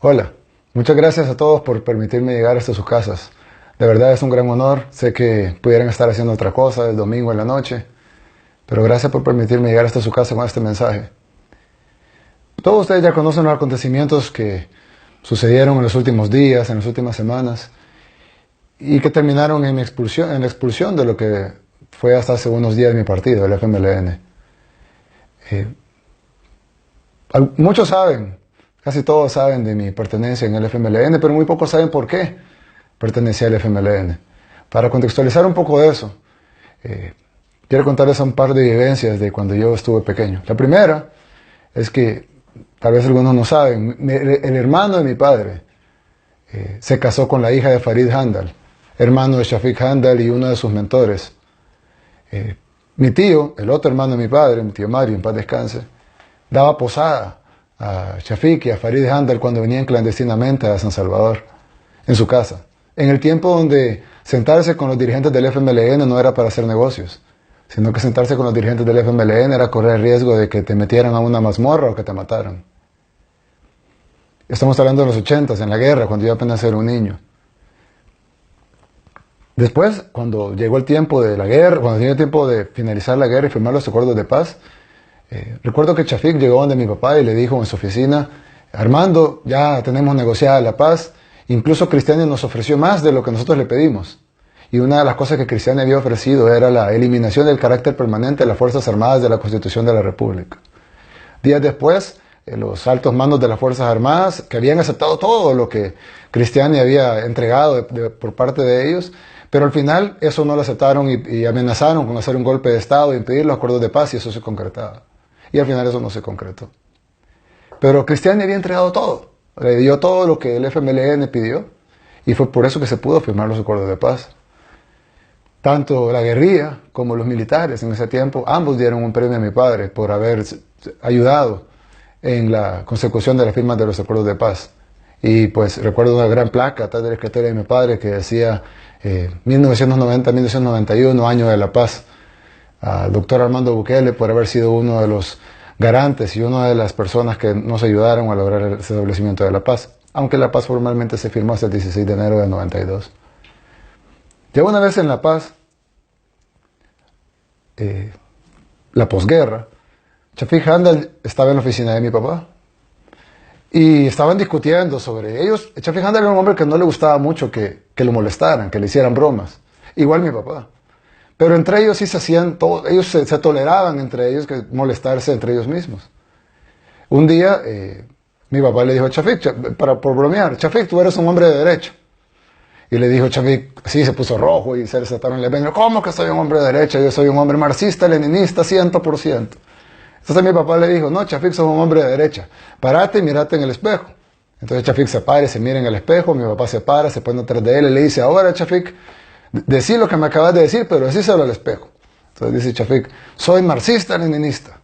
Hola, muchas gracias a todos por permitirme llegar hasta sus casas. De verdad es un gran honor. Sé que pudieran estar haciendo otra cosa el domingo en la noche, pero gracias por permitirme llegar hasta su casa con este mensaje. Todos ustedes ya conocen los acontecimientos que sucedieron en los últimos días, en las últimas semanas, y que terminaron en la expulsión de lo que fue hasta hace unos días mi partido, el FMLN. Muchos saben, casi todos saben de mi pertenencia en el FMLN, pero muy pocos saben por qué pertenecía al FMLN. Para contextualizar un poco de eso, quiero contarles un par de vivencias de cuando yo estuve pequeño. La primera es que, tal vez algunos no saben, el hermano de mi padre se casó con la hija de Farid Handal, hermano de Shafiq Handal y uno de sus mentores. Mi tío, el otro hermano de mi padre, mi tío Mario, en paz descanse, daba posada a Shafiq y a Farid Handal cuando venían clandestinamente a San Salvador, en su casa. En el tiempo donde sentarse con los dirigentes del FMLN no era para hacer negocios, sino que sentarse con los dirigentes del FMLN era correr el riesgo de que te metieran a una mazmorra o que te mataran. Estamos hablando de los 80s, en la guerra, cuando yo apenas era un niño. Después, cuando llegó el tiempo de la guerra, cuando llegó el tiempo de finalizar la guerra y firmar los acuerdos de paz, recuerdo que Shafiq llegó donde mi papá y le dijo en su oficina: Armando, ya tenemos negociada la paz, incluso Cristiani nos ofreció más de lo que nosotros le pedimos. Y una de las cosas que Cristiani había ofrecido era la eliminación del carácter permanente de las Fuerzas Armadas de la Constitución de la República. Días después, los altos mandos de las Fuerzas Armadas, que habían aceptado todo lo que Cristiani había entregado por parte de ellos, pero al final eso no lo aceptaron y amenazaron con hacer un golpe de Estado e impedir los acuerdos de paz, y eso se concretaba. Y al final eso no se concretó. Pero Cristiani había entregado todo, le dio todo lo que el FMLN pidió, y fue por eso que se pudo firmar los acuerdos de paz. Tanto la guerrilla como los militares en ese tiempo, ambos dieron un premio a mi padre por haber ayudado en la consecución de la firma de los acuerdos de paz. Y pues recuerdo una gran placa atrás del escritorio de mi padre que decía 1990-1991, año de la paz, al doctor Armando Bukele por haber sido uno de los garantes y una de las personas que nos ayudaron a lograr el establecimiento de la paz, aunque la paz formalmente se firmó hasta el 16 de enero de 92. Ya una vez en la paz, la posguerra, Shafiq Handal estaba en la oficina de mi papá y estaban discutiendo sobre ellos. Shafiq Handal era un hombre que no le gustaba mucho que lo molestaran, que le hicieran bromas, igual mi papá. Pero entre ellos sí se hacían todo, ellos se toleraban entre ellos que molestarse entre ellos mismos. Un día mi papá le dijo a Shafiq, por bromear: Shafiq, tú eres un hombre de derecha. Y le dijo Shafiq, sí, se puso rojo y se le saltaron el veneno. ¿Cómo que soy un hombre de derecha? Yo soy un hombre marxista, leninista, 100%. Entonces mi papá le dijo: no, Shafiq, sos un hombre de derecha. Parate y mírate en el espejo. Entonces Shafiq se para y se mira en el espejo. Mi papá se para, se pone atrás de él y le dice: ahora, Shafiq, decí lo que me acabas de decir, pero decíselo al espejo. Entonces dice Shafiq: soy marxista, leninista.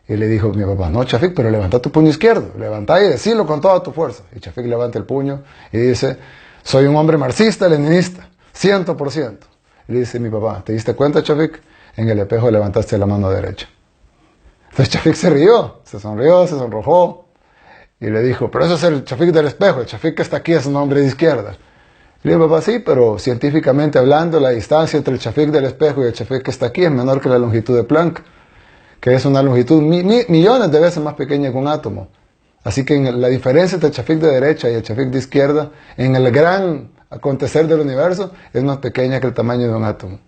Y le dijo mi papá: no, Shafiq, pero levanta tu puño izquierdo. Levanta y decilo con toda tu fuerza. Y Shafiq levanta el puño y dice: soy un hombre marxista, leninista, 100%. Y le dice mi papá: ¿te diste cuenta, Shafiq? En el espejo levantaste la mano derecha. Entonces Shafiq se rió, se sonrió, se sonrojó y le dijo: pero eso es el Shafiq del espejo, el Shafiq que está aquí es un hombre de izquierda. Y le dijo: papá, sí, pero científicamente hablando, la distancia entre el Shafiq del espejo y el Shafiq que está aquí es menor que la longitud de Planck, que es una longitud millones de veces más pequeña que un átomo. Así que la diferencia entre el Shafiq de derecha y el Shafiq de izquierda, en el gran acontecer del universo, es más pequeña que el tamaño de un átomo.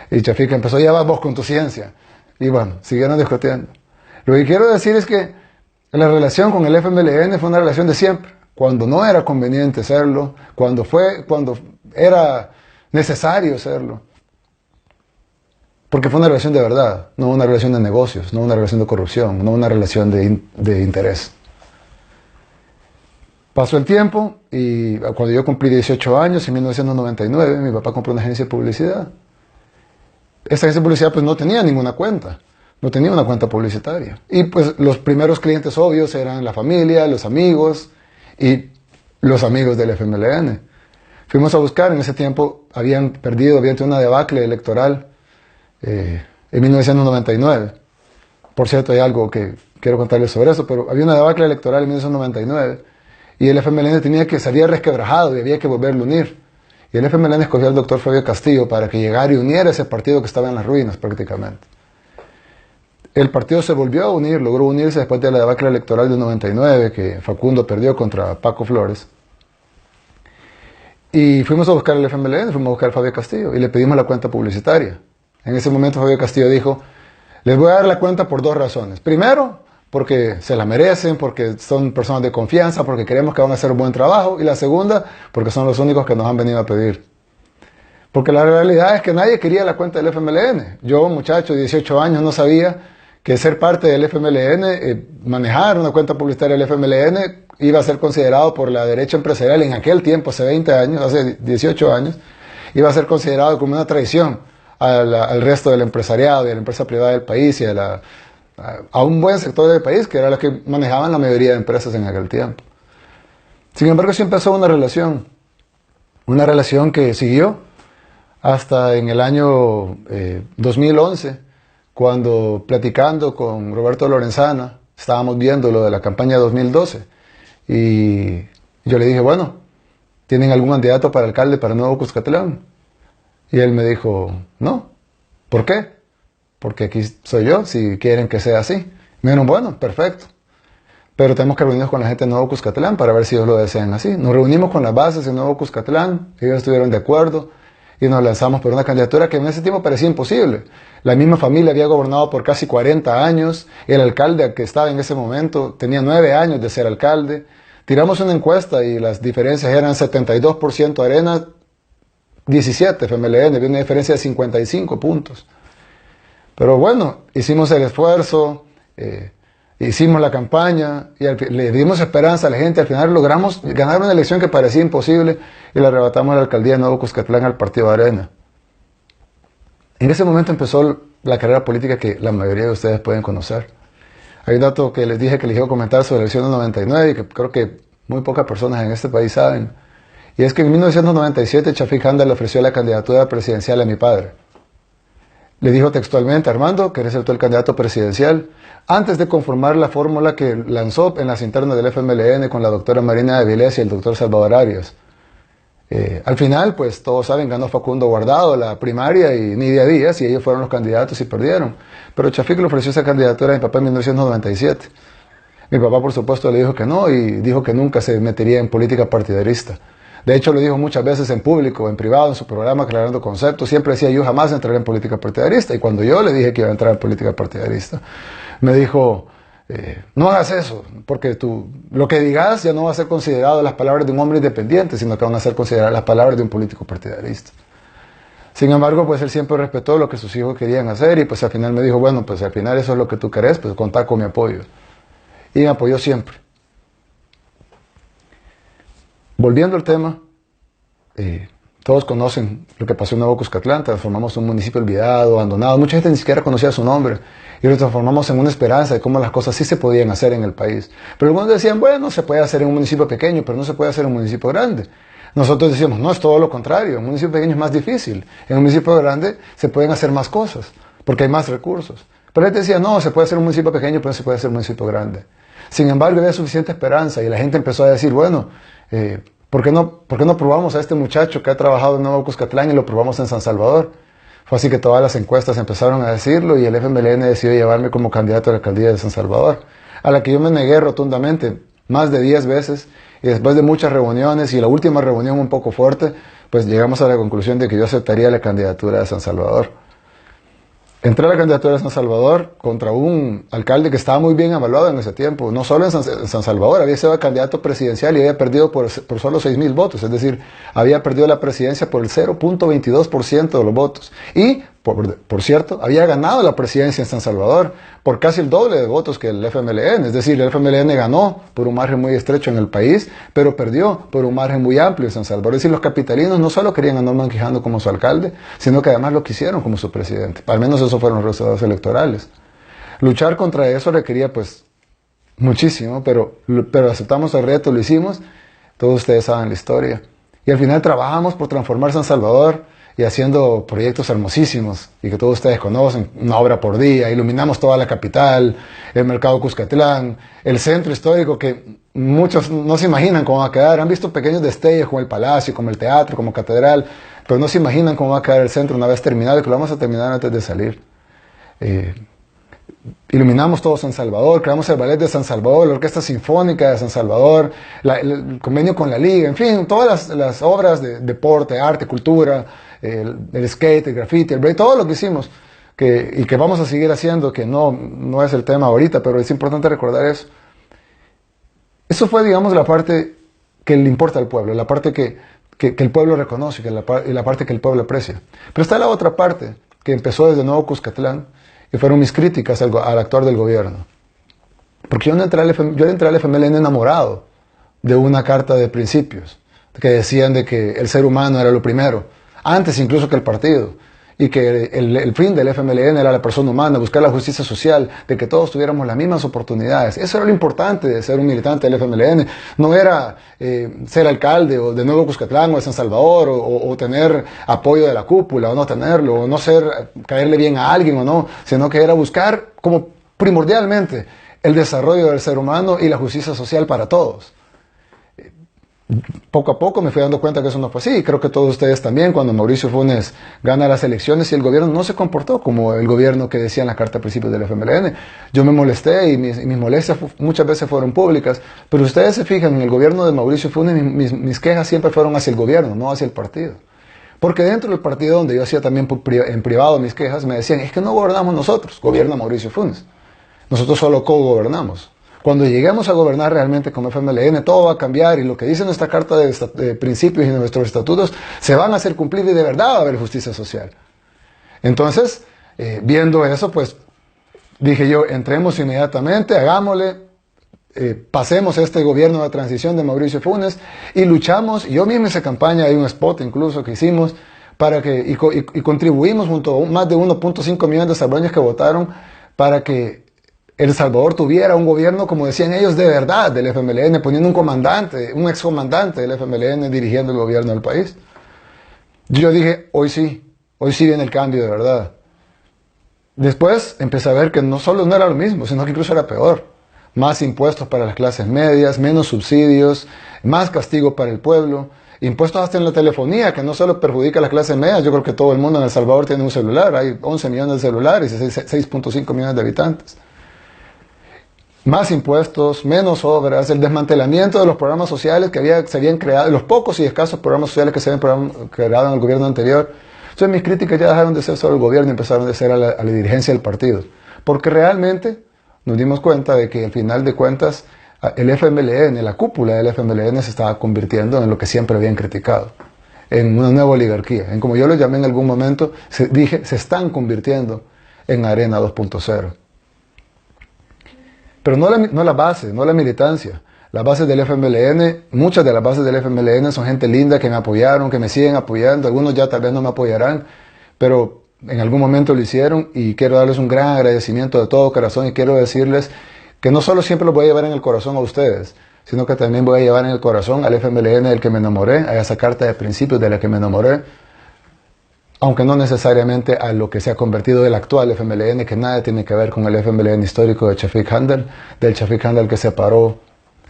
Y Shafiq empezó: ya vas vos con tu ciencia. Y bueno, siguieron discutiendo. Lo que quiero decir es que la relación con el FMLN fue una relación de siempre. Cuando no era conveniente serlo, cuando era necesario serlo. Porque fue una relación de verdad, no una relación de negocios, no una relación de corrupción, no una relación de interés. Pasó el tiempo y cuando yo cumplí 18 años, en 1999, mi papá compró una agencia de publicidad. Esta agencia de publicidad pues no tenía ninguna cuenta, no tenía una cuenta publicitaria. Y pues los primeros clientes obvios eran la familia, los amigos y los amigos del FMLN. Fuimos a buscar, en ese tiempo habían tenido una debacle electoral en 1999. Por cierto, hay algo que quiero contarles sobre eso, pero había una debacle electoral en 1999. Y el FMLN se había resquebrajado y había que volverlo a unir. Y el FMLN escogió al doctor Fabio Castillo para que llegara y uniera ese partido que estaba en las ruinas prácticamente. El partido se volvió a unir, logró unirse después de la debacle electoral del 99, que Facundo perdió contra Paco Flores. Y fuimos a buscar el FMLN, fuimos a buscar a Fabio Castillo y le pedimos la cuenta publicitaria. En ese momento Fabio Castillo dijo, les voy a dar la cuenta por 2 razones. Primero, porque se la merecen, porque son personas de confianza, porque creemos que van a hacer un buen trabajo. Y la segunda, porque son los únicos que nos han venido a pedir. Porque la realidad es que nadie quería la cuenta del FMLN. Yo, muchacho de 18 años, no sabía que ser parte del FMLN, manejar una cuenta publicitaria del FMLN, iba a ser considerado por la derecha empresarial en aquel tiempo, hace 20 años, hace 18 años, iba a ser considerado como una traición al resto del empresariado y a la empresa privada del país y a un buen sector del país, que era la que manejaban la mayoría de empresas en aquel tiempo. Sin embargo, sí empezó una relación que siguió hasta en el año 2011, cuando platicando con Roberto Lorenzana, estábamos viendo lo de la campaña 2012, y yo le dije, bueno, ¿tienen algún candidato para alcalde para Nuevo Cuscatlán? Y él me dijo, no. ¿Por qué? Porque aquí soy yo, si quieren que sea así. Me dijeron, bueno, perfecto. Pero tenemos que reunirnos con la gente de Nuevo Cuscatlán para ver si ellos lo desean así. Nos reunimos con las bases de Nuevo Cuscatlán, ellos estuvieron de acuerdo, y nos lanzamos por una candidatura que en ese tiempo parecía imposible. La misma familia había gobernado por casi 40 años, el alcalde que estaba en ese momento tenía 9 años de ser alcalde. Tiramos una encuesta y las diferencias eran 72% Arena, 17 FMLN, había una diferencia de 55 puntos. Pero bueno, hicimos el esfuerzo, hicimos la campaña y le dimos esperanza a la gente. Al final logramos ganar una elección que parecía imposible y le arrebatamos la alcaldía de Nuevo Cuscatlán al partido Arena. En ese momento empezó la carrera política que la mayoría de ustedes pueden conocer. Hay un dato que les dije que les iba a comentar sobre la elección del 99 y que creo que muy pocas personas en este país saben. Y es que en 1997 Chafik Handal le ofreció la candidatura presidencial a mi padre. Le dijo textualmente, Armando, ¿querés ser tú el candidato presidencial? Antes de conformar la fórmula que lanzó en las internas del FMLN con la doctora Marina de Vilés y el doctor Salvador Arias. Al final, pues todos saben, ganó Facundo Guardado la primaria y Nidia Díaz, y ellos fueron los candidatos y perdieron. Pero Chafik le ofreció esa candidatura a mi papá en 1997. Mi papá, por supuesto, le dijo que no y dijo que nunca se metería en política partidarista. De hecho, lo dijo muchas veces en público, en privado, en su programa Aclarando Conceptos. Siempre decía, yo jamás entraré en política partidarista. Y cuando yo le dije que iba a entrar en política partidarista, me dijo, no hagas eso, porque lo que digas ya no va a ser considerado las palabras de un hombre independiente, sino que van a ser consideradas las palabras de un político partidarista. Sin embargo, pues él siempre respetó lo que sus hijos querían hacer y pues al final me dijo, bueno, pues al final eso es lo que tú querés, pues contá con mi apoyo. Y me apoyó siempre. Volviendo al tema, todos conocen lo que pasó en Nuevo Cuscatlán. Transformamos un municipio olvidado, abandonado. Mucha gente ni siquiera conocía su nombre. Y lo transformamos en una esperanza de cómo las cosas sí se podían hacer en el país. Pero algunos decían, bueno, se puede hacer en un municipio pequeño, pero no se puede hacer en un municipio grande. Nosotros decíamos, no, es todo lo contrario. En un municipio pequeño es más difícil. En un municipio grande se pueden hacer más cosas, porque hay más recursos. Pero él decía, no, se puede hacer un municipio pequeño, pero no se puede hacer un municipio grande. Sin embargo, había suficiente esperanza y la gente empezó a decir, bueno, ¿por qué no probamos a este muchacho que ha trabajado en Nuevo Cuscatlán y lo probamos en San Salvador? Fue así que todas las encuestas empezaron a decirlo y el FMLN decidió llevarme como candidato a la alcaldía de San Salvador, a la que yo me negué rotundamente más de 10 veces, y después de muchas reuniones y la última reunión un poco fuerte, pues llegamos a la conclusión de que yo aceptaría la candidatura de San Salvador. Entré a la candidatura de San Salvador contra un alcalde que estaba muy bien evaluado en ese tiempo. No solo en San Salvador, había sido candidato presidencial y había perdido por solo 6,000 votos. Es decir, había perdido la presidencia por el 0.22% de los votos. Y, por cierto, había ganado la presidencia en San Salvador por casi el doble de votos que el FMLN. Es decir, el FMLN ganó por un margen muy estrecho en el país, pero perdió por un margen muy amplio en San Salvador. Es decir, los capitalinos no solo querían a Norman Quijano como su alcalde, sino que además lo quisieron como su presidente. Al menos esos fueron los resultados electorales. Luchar contra eso requería pues muchísimo, pero aceptamos el reto, lo hicimos. Todos ustedes saben la historia. Y al final trabajamos por transformar San Salvador y haciendo proyectos hermosísimos y que todos ustedes conocen, una obra por día, iluminamos toda la capital, el mercado Cuscatlán, el centro histórico que muchos no se imaginan cómo va a quedar, han visto pequeños destellos como el palacio, como el teatro, como catedral, pero no se imaginan cómo va a quedar el centro una vez terminado y que lo vamos a terminar antes de salir. Iluminamos todo San Salvador, creamos el ballet de San Salvador, la orquesta sinfónica de San Salvador, el convenio con la liga, en fin, todas las obras de deporte, arte, cultura, el skate, el graffiti, el break, todo lo que hicimos y que vamos a seguir haciendo, que no es el tema ahorita, pero es importante recordar eso. Eso fue, digamos, la parte que le importa al pueblo, la parte que el pueblo reconoce y la parte que el pueblo aprecia. Pero está la otra parte, que empezó desde Nuevo Cuscatlán, y fueron mis críticas al actuar del gobierno. Porque yo entré al FMLN enamorado de una carta de principios, que decían de que el ser humano era lo primero, antes incluso que el partido, y que el fin del FMLN era la persona humana, buscar la justicia social, de que todos tuviéramos las mismas oportunidades. Eso era lo importante de ser un militante del FMLN. No era ser alcalde o de Nuevo Cuscatlán o de San Salvador o tener apoyo de la cúpula o no tenerlo, o no caerle bien a alguien o no, sino que era buscar como primordialmente el desarrollo del ser humano y la justicia social para todos. Poco a poco me fui dando cuenta que eso no fue así. Creo que todos ustedes también, cuando Mauricio Funes gana las elecciones y el gobierno no se comportó como el gobierno que decía en la carta de principios del FMLN. Yo me molesté y mis molestias muchas veces fueron públicas, pero ustedes se fijan, en el gobierno de Mauricio Funes mis quejas siempre fueron hacia el gobierno, no hacia el partido. Porque dentro del partido donde yo hacía también en privado mis quejas, me decían, es que no gobernamos nosotros, gobierna Mauricio Funes. Nosotros solo co-gobernamos. Cuando lleguemos a gobernar realmente como FMLN, todo va a cambiar y lo que dice nuestra carta de principios y de nuestros estatutos se van a hacer cumplir y de verdad va a haber justicia social. Entonces, viendo eso, pues dije yo, entremos inmediatamente, hagámosle, pasemos este gobierno de transición de Mauricio Funes y luchamos. Y yo mismo hice campaña, hay un spot incluso que hicimos, y contribuimos junto a más de 1.5 millones de salvadoreños que votaron para que El Salvador tuviera un gobierno, como decían ellos, de verdad del FMLN, poniendo un excomandante del FMLN dirigiendo el gobierno del país. Yo dije, hoy sí viene el cambio de verdad. Después empecé a ver que no solo no era lo mismo, sino que incluso era peor. Más impuestos para las clases medias, menos subsidios, más castigo para el pueblo, impuestos hasta en la telefonía, que no solo perjudica a las clases medias. Yo creo que todo el mundo en El Salvador tiene un celular, hay 11 millones de celulares y 6.5 millones de habitantes. Más impuestos, menos obras, el desmantelamiento de los programas sociales que se habían creado, los pocos y escasos programas sociales que se habían creado en el gobierno anterior. Entonces mis críticas ya dejaron de ser sobre el gobierno y empezaron a ser a la dirigencia del partido. Porque realmente nos dimos cuenta de que al final de cuentas el FMLN, la cúpula del FMLN se estaba convirtiendo en lo que siempre habían criticado, en una nueva oligarquía. En como yo lo llamé en algún momento, se están convirtiendo en Arena 2.0. Pero no la base, no la militancia. Las bases del FMLN, muchas de las bases del FMLN son gente linda que me apoyaron, que me siguen apoyando. Algunos ya tal vez no me apoyarán, pero en algún momento lo hicieron y quiero darles un gran agradecimiento de todo corazón y quiero decirles que no solo siempre los voy a llevar en el corazón a ustedes, sino que también voy a llevar en el corazón al FMLN del que me enamoré, a esa carta de principios de la que me enamoré, aunque no necesariamente a lo que se ha convertido el actual FMLN, que nada tiene que ver con el FMLN histórico de Chafik Handel, del Chafik Handel que se paró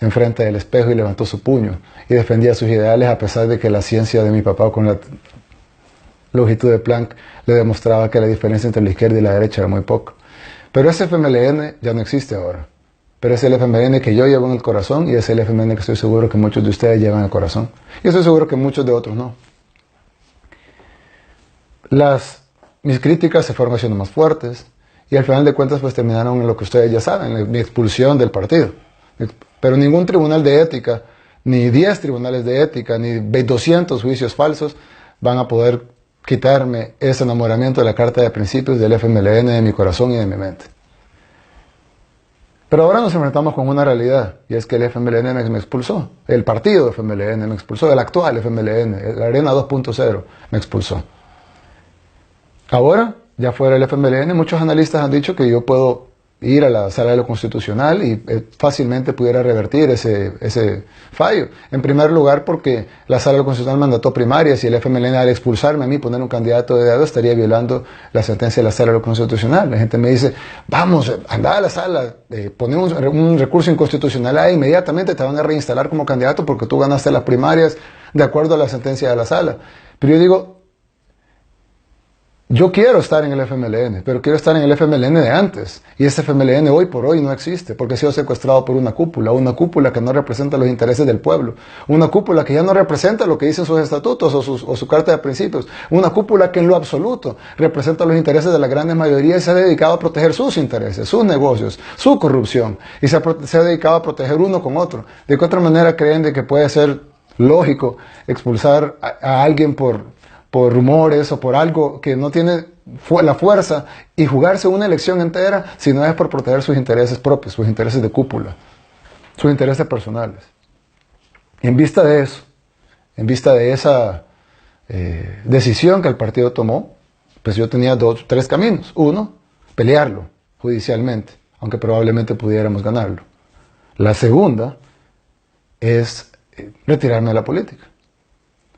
enfrente del espejo y levantó su puño y defendía sus ideales a pesar de que la ciencia de mi papá con la longitud de Planck le demostraba que la diferencia entre la izquierda y la derecha era muy poco. Pero ese FMLN ya no existe ahora. Pero es el FMLN que yo llevo en el corazón y es el FMLN que estoy seguro que muchos de ustedes llevan en el corazón. Y estoy seguro que muchos de otros no. Mis críticas se fueron haciendo más fuertes y al final de cuentas pues terminaron en lo que ustedes ya saben, mi expulsión del partido. Pero ningún tribunal de ética, ni 10 tribunales de ética, ni 200 juicios falsos van a poder quitarme ese enamoramiento de la carta de principios del FMLN de mi corazón y de mi mente. Pero ahora nos enfrentamos con una realidad, y es que el FMLN me expulsó, el partido FMLN me expulsó, el actual FMLN, la Arena 2.0 me expulsó. Ahora, ya fuera el FMLN, muchos analistas han dicho que yo puedo ir a la sala de lo constitucional y fácilmente pudiera revertir ese fallo. En primer lugar, porque la sala de lo constitucional mandató primarias y el FMLN, al expulsarme a mí, poner un candidato de dedo, estaría violando la sentencia de la sala de lo constitucional. La gente me dice, vamos, anda a la sala, ponemos un recurso inconstitucional ahí, inmediatamente te van a reinstalar como candidato porque tú ganaste las primarias de acuerdo a la sentencia de la sala. Pero yo digo, yo quiero estar en el FMLN, pero quiero estar en el FMLN de antes. Y ese FMLN hoy por hoy no existe, porque ha sido secuestrado por una cúpula que no representa los intereses del pueblo. Una cúpula que ya no representa lo que dicen sus estatutos o su carta de principios. Una cúpula que en lo absoluto representa los intereses de la gran mayoría y se ha dedicado a proteger sus intereses, sus negocios, su corrupción. Y se ha dedicado a proteger uno con otro. ¿De qué otra manera creen de que puede ser lógico expulsar a alguien por rumores o por algo que no tiene la fuerza y jugarse una elección entera si no es por proteger sus intereses propios, sus intereses de cúpula, sus intereses personales? Y en vista de eso, en vista de esa decisión que el partido tomó, pues yo tenía tres caminos. Uno, pelearlo judicialmente, aunque probablemente pudiéramos ganarlo. La segunda es retirarme de la política.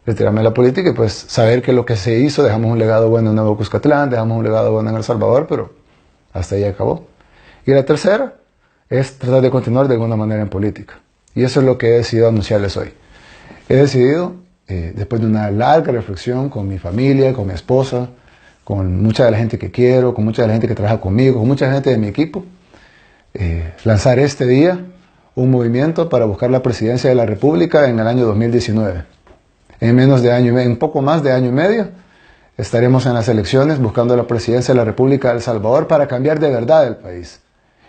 Retirarme de la política y pues saber que lo que se hizo, dejamos un legado bueno en Nuevo Cuscatlán, dejamos un legado bueno en El Salvador, pero hasta ahí acabó. Y la tercera es tratar de continuar de alguna manera en política. Y eso es lo que he decidido anunciarles hoy. He decidido, después de una larga reflexión con mi familia, con mi esposa, con mucha de la gente que quiero, con mucha de la gente que trabaja conmigo, con mucha gente de mi equipo, lanzar este día un movimiento para buscar la presidencia de la República en el año 2019. En menos de año y medio, un poco más de año y medio, estaremos en las elecciones buscando la presidencia de la República de El Salvador para cambiar de verdad el país.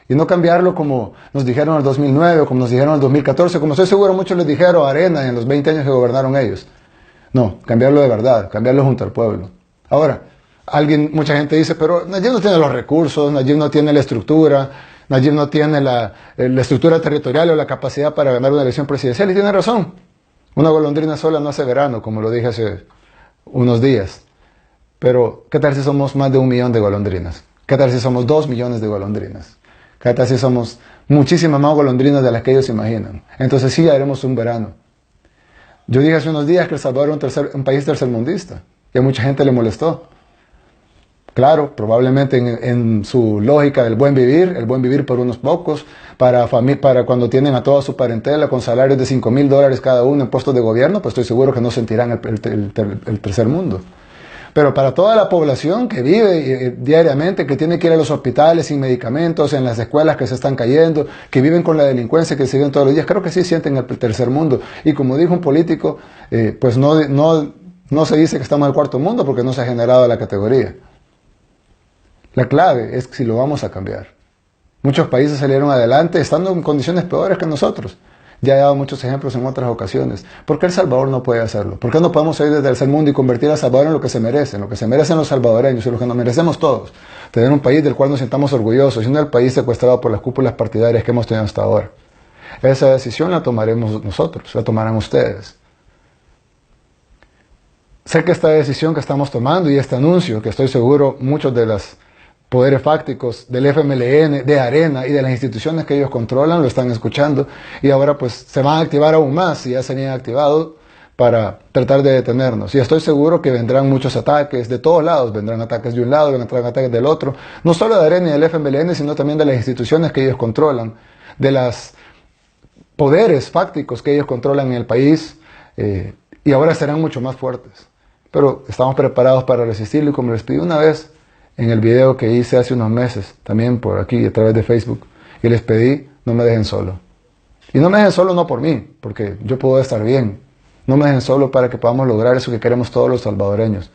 Y no cambiarlo como nos dijeron en el 2009 o como nos dijeron en el 2014, como estoy seguro muchos les dijeron a Arena en los 20 años que gobernaron ellos. No, cambiarlo de verdad, cambiarlo junto al pueblo. Ahora, mucha gente dice, pero Nayib no tiene los recursos, Nayib no tiene la estructura, Nayib no tiene la estructura territorial o la capacidad para ganar una elección presidencial, y tiene razón. Una golondrina sola no hace verano, como lo dije hace unos días. Pero, ¿qué tal si somos más de 1 millón de golondrinas? ¿Qué tal si somos 2 millones de golondrinas? ¿Qué tal si somos muchísimas más golondrinas de las que ellos imaginan? Entonces sí haremos un verano. Yo dije hace unos días que El Salvador era un país tercermundista, y a mucha gente le molestó. Claro, probablemente en su lógica del buen vivir por unos pocos, para cuando tienen a toda su parentela con salarios de $5,000 cada uno en puestos de gobierno, pues estoy seguro que no sentirán el tercer mundo. Pero para toda la población que vive diariamente, que tiene que ir a los hospitales sin medicamentos, en las escuelas que se están cayendo, que viven con la delincuencia que se viven todos los días, creo que sí sienten el tercer mundo. Y como dijo un político, pues no se dice que estamos en el cuarto mundo porque no se ha generado la categoría. La clave es si lo vamos a cambiar. Muchos países salieron adelante estando en condiciones peores que nosotros. Ya he dado muchos ejemplos en otras ocasiones. ¿Por qué El Salvador no puede hacerlo? ¿Por qué no podemos salir desde el tercer mundo y convertir a El Salvador en lo que se merecen los salvadoreños y lo que nos merecemos todos? Tener un país del cual nos sintamos orgullosos y no el país secuestrado por las cúpulas partidarias que hemos tenido hasta ahora. Esa decisión la tomaremos nosotros, la tomarán ustedes. Sé que esta decisión que estamos tomando y este anuncio, que estoy seguro muchos de los poderes fácticos del FMLN, de Arena y de las instituciones que ellos controlan lo están escuchando, y ahora pues se van a activar aún más, y ya se habían activado para tratar de detenernos. Y estoy seguro que vendrán muchos ataques de todos lados, vendrán ataques de un lado, vendrán ataques del otro, no solo de Arena y del FMLN, sino también de las instituciones que ellos controlan, de los poderes fácticos que ellos controlan en el país, y ahora serán mucho más fuertes. Pero estamos preparados para resistirlo, y como les pedí una vez en el video que hice hace unos meses, también por aquí a través de Facebook, y les pedí, no me dejen solo. Y no me dejen solo no por mí, porque yo puedo estar bien. No me dejen solo para que podamos lograr eso que queremos todos los salvadoreños.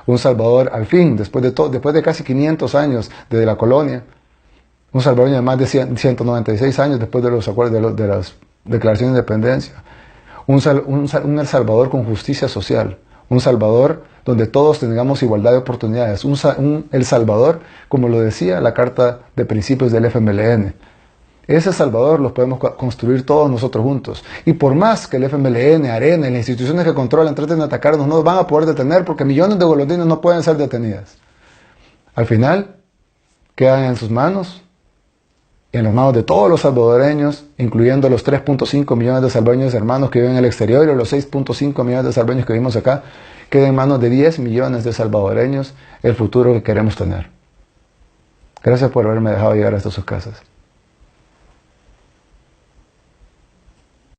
Un Salvador, al fin, después de casi 500 años desde la colonia, un salvadoreño de más de 196 años después de los acuerdos de las declaraciones de independencia. Un El Salvador con justicia social. Un Salvador donde todos tengamos igualdad de oportunidades. Un El Salvador, como lo decía la Carta de Principios del FMLN. Ese Salvador lo podemos construir todos nosotros juntos. Y por más que el FMLN, Arena y las instituciones que controlan traten de atacarnos, no nos van a poder detener porque millones de golondrinas no pueden ser detenidas. Al final, quedan en sus manos en las manos de todos los salvadoreños, incluyendo los 3.5 millones de salvadoreños hermanos que viven en el exterior y los 6.5 millones de salvadoreños que vivimos acá, quede en manos de 10 millones de salvadoreños el futuro que queremos tener. Gracias por haberme dejado llegar hasta sus casas.